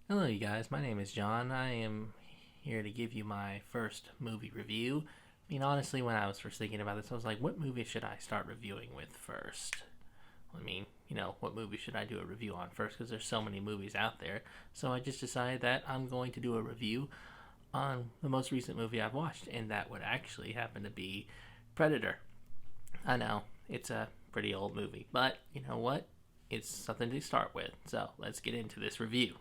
Hello, you guys. My name is John. I am here to give you my first movie review. Honestly, when I was first thinking about this, I was like, what movie should I start reviewing with first? What movie should I do a review on first? Because there's so many movies out there. So I just decided that I'm going to do a review on the most recent movie I've watched, and that would actually happen to be Predator. I know, it's a pretty old movie, but you know what? It's something to start with. So let's get into this review.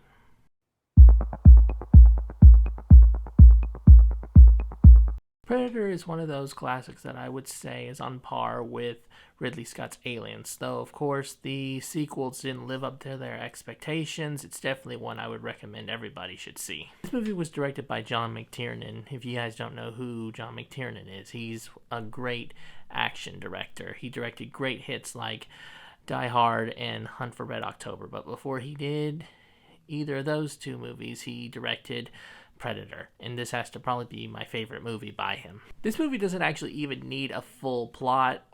Predator is one of those classics that I would say is on par with Ridley Scott's Aliens, though of course the sequels didn't live up to their expectations. It's definitely one I would recommend everybody should see. This movie was directed by John McTiernan. If you guys don't know who John McTiernan is, he's a great action director. He directed great hits like Die Hard and Hunt for Red October, but before he did either of those two movies, he directed Predator, and this has to probably be my favorite movie by him. This movie doesn't actually even need a full plot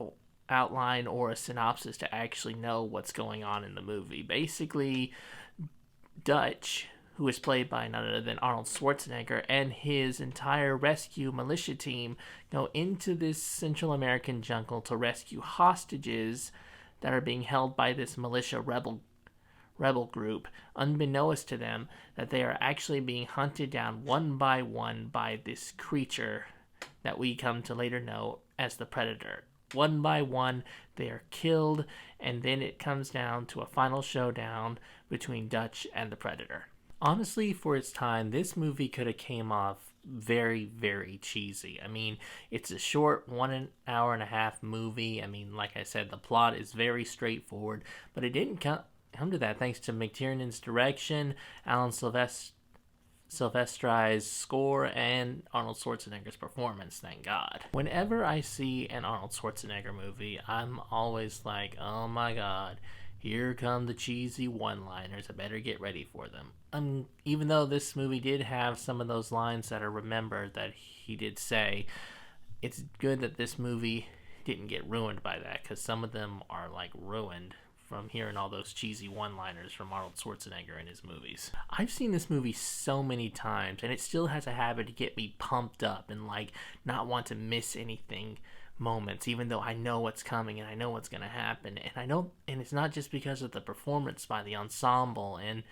outline or a synopsis to actually know what's going on in the movie. Basically, Dutch, who is played by none other than Arnold Schwarzenegger, and his entire rescue militia team go into this Central American jungle to rescue hostages that are being held by this militia rebel group, unbeknownst to them that they are actually being hunted down one by one by this creature that we come to later know as the Predator. One by one, they are killed, and then it comes down to a final showdown between Dutch and the Predator. Honestly, for its time, this movie could have came off very, very cheesy. It's a short 1 hour and a half movie. Like I said, the plot is very straightforward, but it didn't come to that thanks to McTiernan's direction, Alan Silvestri's score, and Arnold Schwarzenegger's performance, thank God. Whenever I see an Arnold Schwarzenegger movie, I'm always like, oh my God, here come the cheesy one-liners. I better get ready for them. Even though this movie did have some of those lines that are remembered that he did say, it's good that this movie didn't get ruined by that, because some of them are like ruined from hearing all those cheesy one-liners from Arnold Schwarzenegger in his movies. I've seen this movie so many times, and it still has a habit to get me pumped up and like not want to miss anything moments, even though I know what's coming and I know what's gonna happen. And it's not just because of the performance by the ensemble and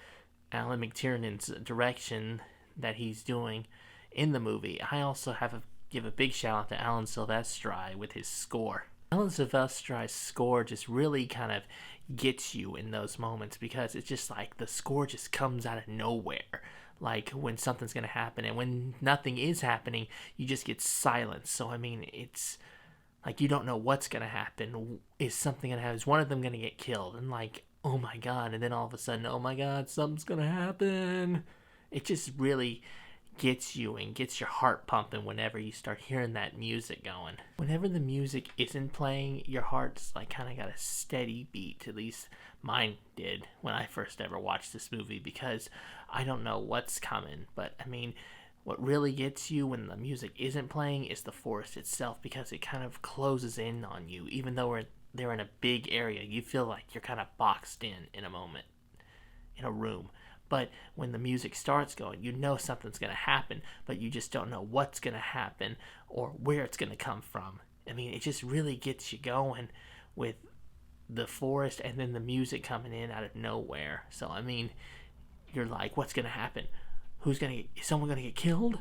Alan McTiernan's direction that he's doing in the movie. I also have to give a big shout out to Alan Silvestri with his score. Alan Silvestri's score just really kind of gets you in those moments because it's just like the score just comes out of nowhere. Like when something's going to happen, and when nothing is happening, you just get silence. So, it's like you don't know what's going to happen. Is something going to happen? Is one of them going to get killed? And like, oh my God. And then all of a sudden, oh my God, something's going to happen. It just really gets you and gets your heart pumping whenever you start hearing that music going. Whenever the music isn't playing, your heart's like kind of got a steady beat. At least mine did when I first ever watched this movie, because I don't know what's coming. But what really gets you when the music isn't playing is the forest itself, because it kind of closes in on you. Even though they're in a big area, you feel like you're kind of boxed in a moment, in a room. But when the music starts going, you know something's going to happen, but you just don't know what's going to happen or where it's going to come from. It just really gets you going with the forest and then the music coming in out of nowhere. So, you're like, what's going to happen? Is someone going to get killed?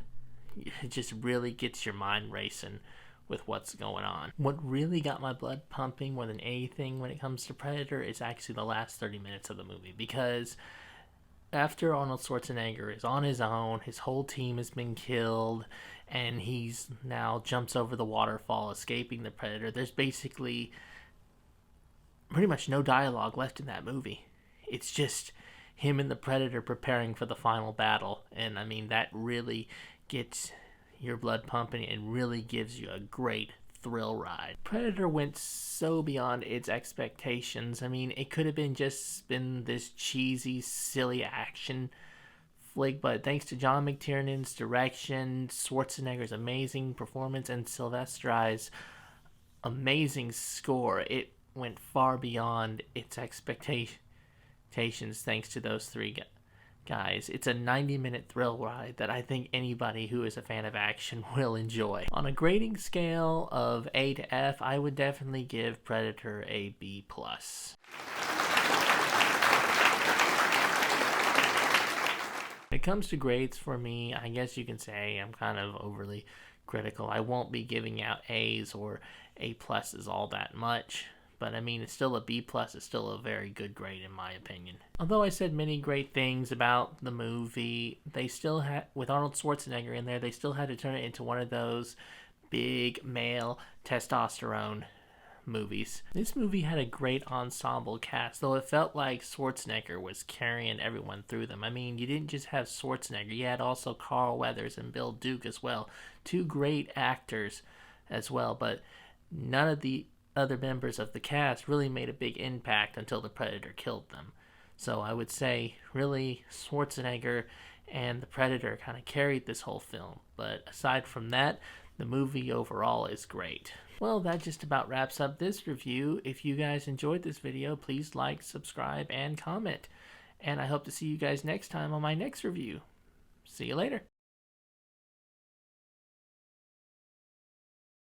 It just really gets your mind racing with what's going on. What really got my blood pumping more than anything when it comes to Predator is actually the last 30 minutes of the movie, because after Arnold Schwarzenegger is on his own, his whole team has been killed, and he's now jumps over the waterfall, escaping the Predator. There's basically pretty much no dialogue left in that movie. It's just him and the Predator preparing for the final battle, and that really gets your blood pumping and really gives you a great thrill ride. Predator went so beyond its expectations. It could have been this cheesy, silly action flick, but thanks to John McTiernan's direction, Schwarzenegger's amazing performance, and Silvestri's amazing score, it went far beyond its expectations thanks to those three Guys, it's a 90-minute thrill ride that I think anybody who is a fan of action will enjoy. On a grading scale of A to F, I would definitely give Predator a B+. When it comes to grades for me, I guess you can say I'm kind of overly critical. I won't be giving out A's or A pluses all that much. But I mean, it's still a B+, it's still a very good grade in my opinion. Although I said many great things about the movie, they still had, with Arnold Schwarzenegger in there, they still had to turn it into one of those big male testosterone movies. This movie had a great ensemble cast, though it felt like Schwarzenegger was carrying everyone through them. I mean, you didn't just have Schwarzenegger, you had also Carl Weathers and Bill Duke as well. Two great actors as well, but none of the other members of the cast really made a big impact until the Predator killed them. So I would say really Schwarzenegger and the Predator kind of carried this whole film. But aside from that, the movie overall is great. Well, that just about wraps up this review. If you guys enjoyed this video, please like, subscribe, and comment. And I hope to see you guys next time on my next review. See you later.